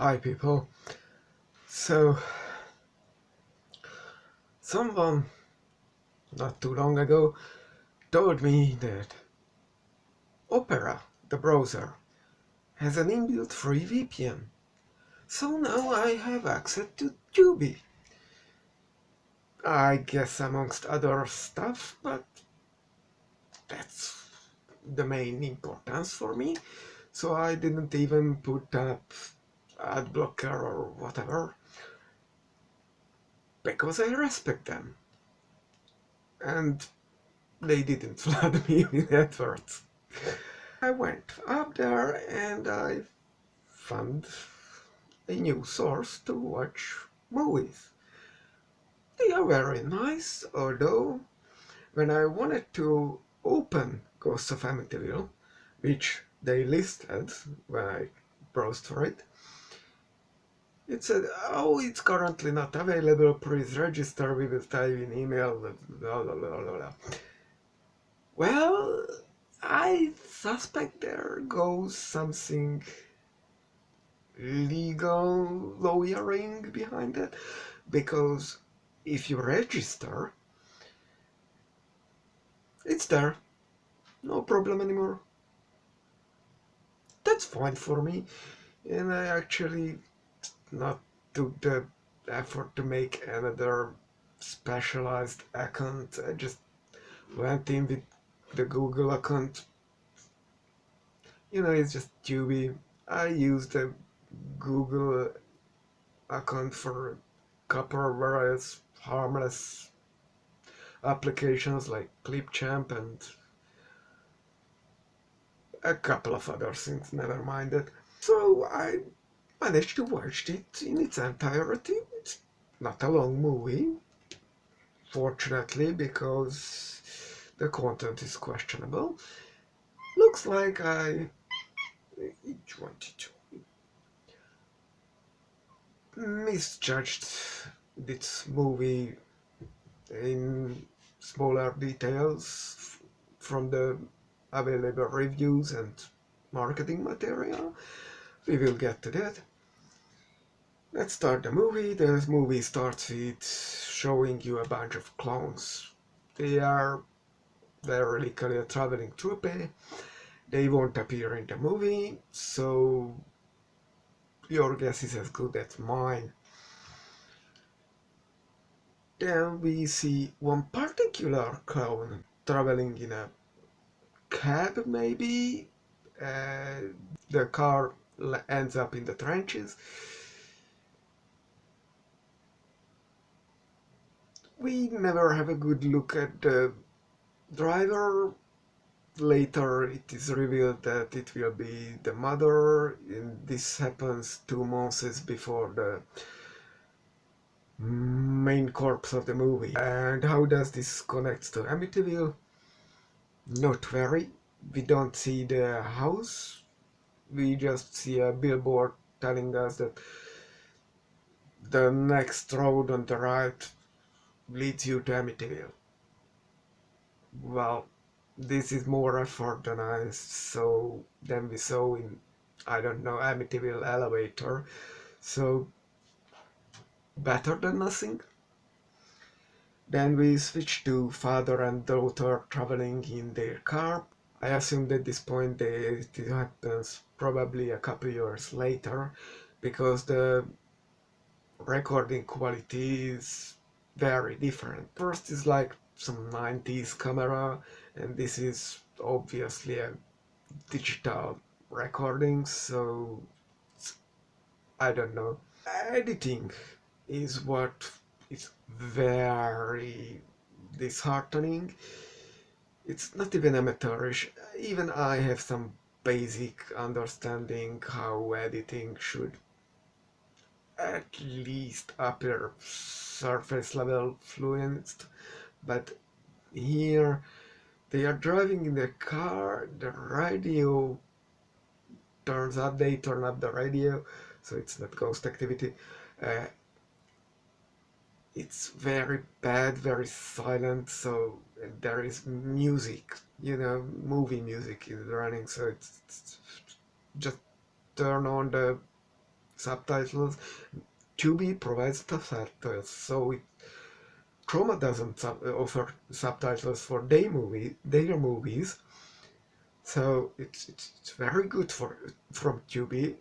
Hi people. So, someone not too long ago told me that Opera, the browser, has an inbuilt free VPN. So now I have access to Tubi. I guess amongst other stuff, but that's the main importance for me. So I didn't even put up ad blocker or whatever because I respect them. And they didn't flood me with adverts. I went up there and I found a new source to watch movies. They are very nice, although when I wanted to open Ghosts of Amityville, which they listed when I browsed for it, it said, oh, it's currently not available, please register, we will type in email, blah, blah, blah, blah, blah. Well, I suspect there goes something legal lawyering behind it, because if you register, it's there, no problem anymore. That's fine for me, and I actually not took the effort to make another specialized account. I just went in with the Google account. It's just Tubi. I used the Google account for a couple of various harmless applications like Clipchamp and a couple of other things, never mind it. So I managed to watch it in its entirety. It's not a long movie, fortunately, because the content is questionable. Looks like I wanted to misjudged this movie in smaller details from the available reviews and marketing material. We will get to that. Let's start the movie. The movie starts with showing you a bunch of clowns. They're literally a traveling troupe. They won't appear in the movie, so your guess is as good as mine. Then we see one particular clown traveling in a cab, maybe. Uh, the car ends up in the trenches. We never have a good look at the driver. Later it is revealed that it will be the mother, and this happens 2 months before the main corpse of the movie. And how does this connect to Amityville? Not very. We don't see the house, we just see a billboard telling us that the next road on the right leads you to Amityville. Well, this is more effort than we saw in, I don't know, Amityville Elevator. So better than nothing. Then we switch to father and daughter traveling in their car. I assume at this point it happens probably a couple years later, because the recording quality is very different. First is like some 90s camera, and this is obviously a digital recording, so I don't know. Editing is what is very disheartening. It's not even amateurish. Even I have some basic understanding how editing should at least appear surface level fluent, but here they are driving in the car, the radio turns up, they turn up the radio, so it's not ghost activity. Uh, it's very bad, very silent, so there is music, movie music is running, so it's just turn on the subtitles. Tubi provides the subtitles, so Chroma doesn't offer subtitles for their movies, so it's very good from Tubi.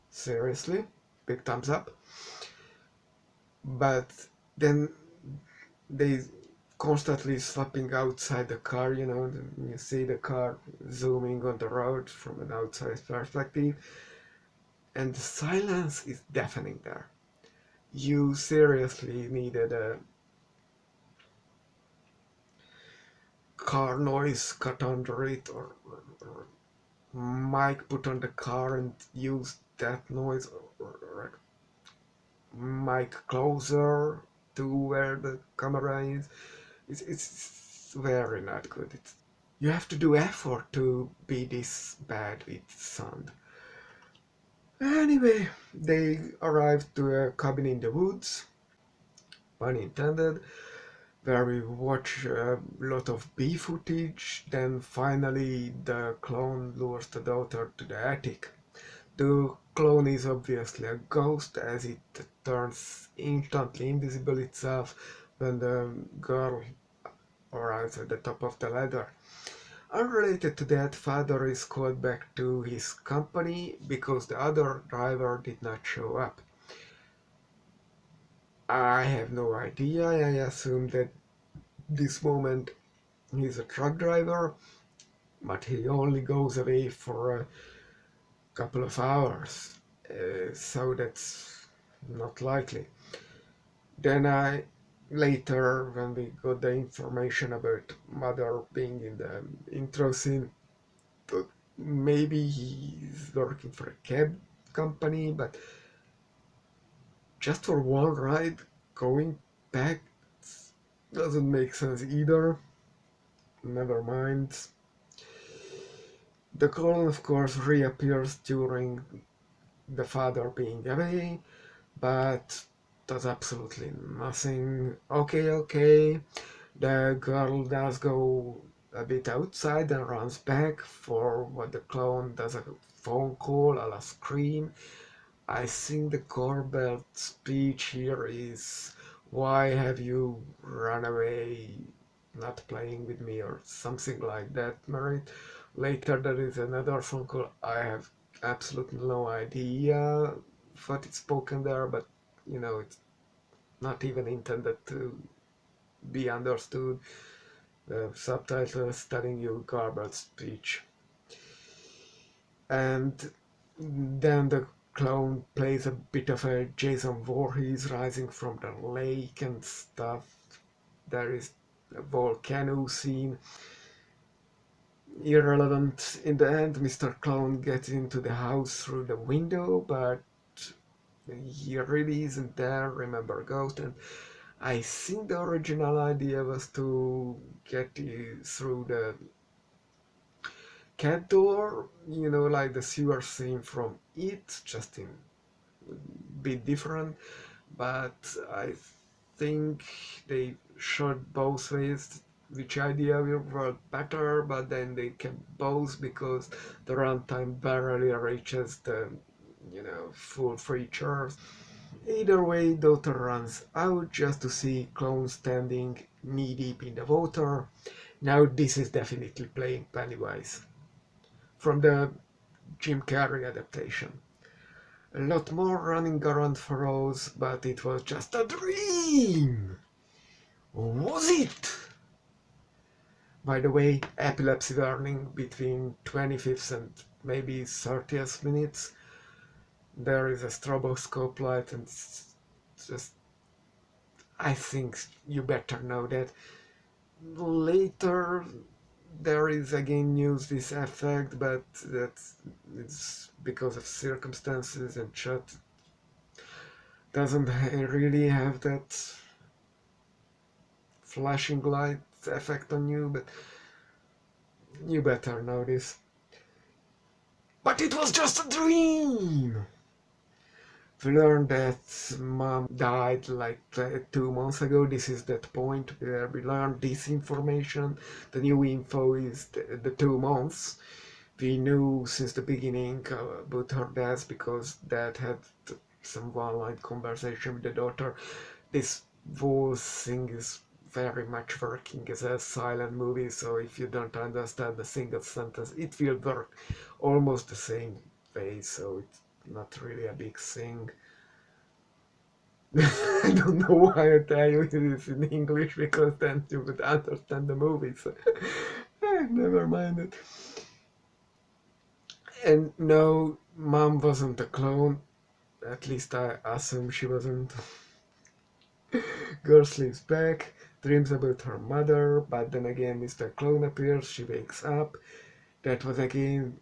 Seriously, big thumbs up. But then they constantly swapping outside the car, you see the car zooming on the road from an outside perspective, and the silence is deafening there. You seriously needed a car noise cut under it, or mic put on the car and use that noise, or mic closer to where the camera is. It's very not good. You have to do effort to be this bad with sound. Anyway, they arrived to a cabin in the woods, pun intended, where we watch a lot of B footage. Then finally the clone lures the daughter to the attic. The clone is obviously a ghost, as it turns instantly invisible itself when the girl arrives at the top of the ladder. Unrelated to that, father is called back to his company because the other driver did not show up. I have no idea. I assume that this moment he's a truck driver, but he only goes away for a couple of hours, so that's not likely. Then later, when we got the information about mother being in the intro scene, maybe he's working for a cab company, but just for one ride going back doesn't make sense either. Never mind. The clone, of course, reappears during the father being away, but does absolutely nothing. Okay. The girl does go a bit outside and runs back for what the clone does a phone call a la Scream. I think the core belt speech here is, why have you run away, not playing with me, or something like that, Merit. Later there is another phone call. I have absolutely no idea what is spoken there, but it's not even intended to be understood. The subtitles telling you garbled speech. And then the clown plays a bit of a Jason Voorhees rising from the lake and stuff. There is a volcano scene. Irrelevant. In the end, Mr. Clown gets into the house through the window, but he really isn't there. Remember Ghost? And I think the original idea was to get through the cat door, like the sewer scene from It, just in a bit different. But I think they shot both ways, which idea will work better, but then they kept both because the runtime barely reaches the, full features. Either way, daughter runs out just to see clone standing knee deep in the water. Now this is definitely playing Pennywise from the Jim Carrey adaptation. A lot more running around furrows, but it was just a dream! Or was it? By the way, epilepsy warning between 25th and maybe 30th minutes. There is a stroboscope light, and it's just, I think you better know that. Later there is again used this effect, but it's because of circumstances, and shot doesn't really have that flashing light effect on you, but you better know this. But it was just a dream! We learned that mom died like 2 months ago. This is that point where we learned this information. The new info is the 2 months, We knew since the beginning about her dad because dad had some one-line conversation with the daughter. This whole thing is very much working as a silent movie, so if you don't understand a single sentence, it will work almost the same way, so it's not really a big thing. I don't know why I tell you this in English, because then you would understand the movie, so never mind it. And no, mom wasn't a clone, at least I assume she wasn't. Girl sleeps back, dreams about her mother, but then again Mr. Clone appears, she wakes up. That was again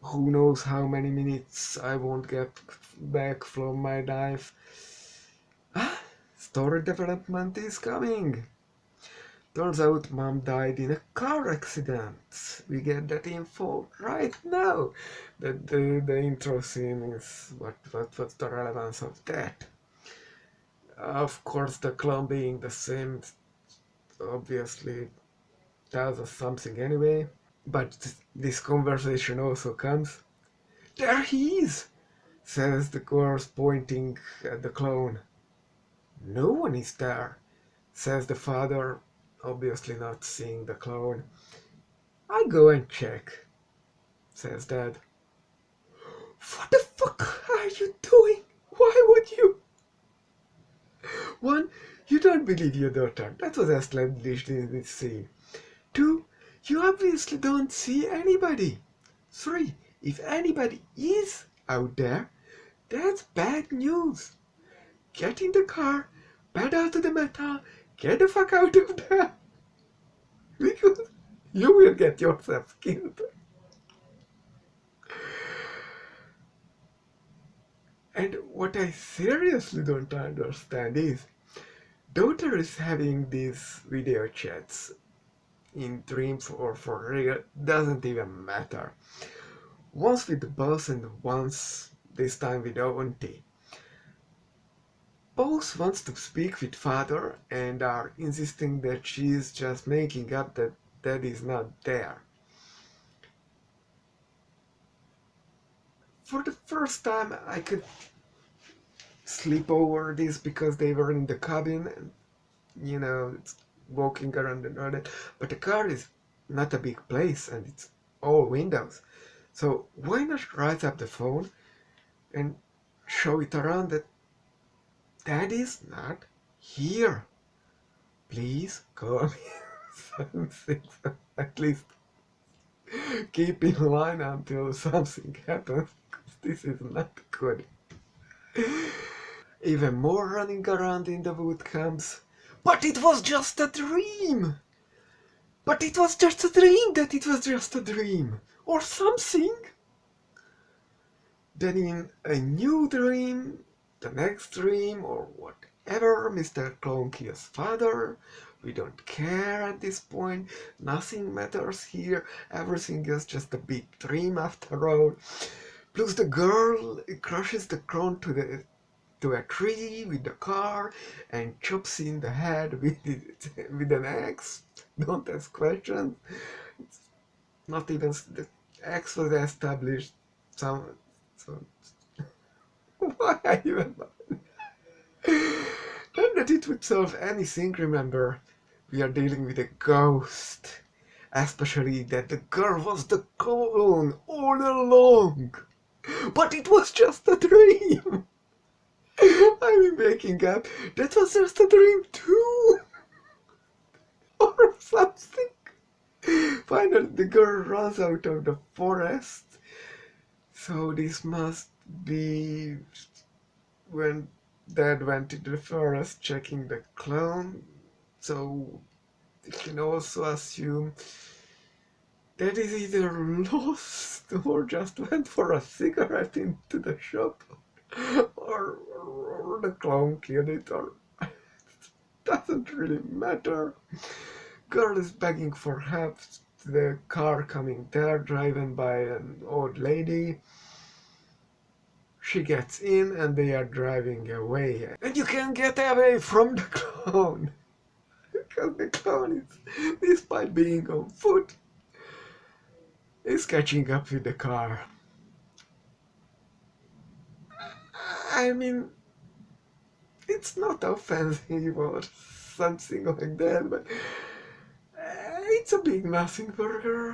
who knows how many minutes I won't get back from my life. Ah, story development is coming. Turns out mom died in a car accident. We get that info right now. The intro scene is what's the relevance of that? Of course, the clone being the same obviously tells us something anyway. But this conversation also comes. There he is, says the girl pointing at the clone. No one is there, says the father, obviously not seeing the clone. I go and check, says dad. What the fuck are you doing? Why would you? One, you don't believe your daughter. That was established in this scene. Two, you obviously don't see anybody. Three, if anybody is out there, that's bad news. Get in the car, pedal to the metal, get the fuck out of there. Because you will get yourself killed. And what I seriously don't understand is, daughter is having these video chats in dreams or for real, doesn't even matter. Once with the boss and once, this time with Auntie. Both wants to speak with father and are insisting that she is just making up that dad is not there. For the first time I could sleep over this because they were in the cabin and, it's walking around and all that. But the car is not a big place and it's all windows. So why not write up the phone and show it around that dad is not here? Please call me something, at least keep in line until something happens, because this is not good. Even more running around in the wood comes. But it was just a dream! But it was just a dream that it was just a dream! Or something! Then in a new dream, the next dream, or whatever, Mr. Clone kills father. We don't care at this point. Nothing matters here. Everything is just a big dream after all. Plus the girl crushes the clone to a tree with the car and chops in the head with an axe. Don't ask questions. It's not even the axe was established. So why I even? Not that it would solve anything. Remember, we are dealing with a ghost. Especially that the girl was the clone all along. But it was just a dream. I'm waking up. That was just a dream too. Or something. Finally, the girl runs out of the forest. So this must be when Dad went into the forest checking the clone. So you can also assume that is either lost or just went for a cigarette into the shop, or the clown killed it, or it doesn't really matter. Girl is begging for help. The car coming there, driven by an old lady. She gets in and they are driving away. And you can get away from the clown. Because the clown is, despite being on foot, is catching up with the car. I mean, it's not offensive or something like that, but it's a big nothing burger.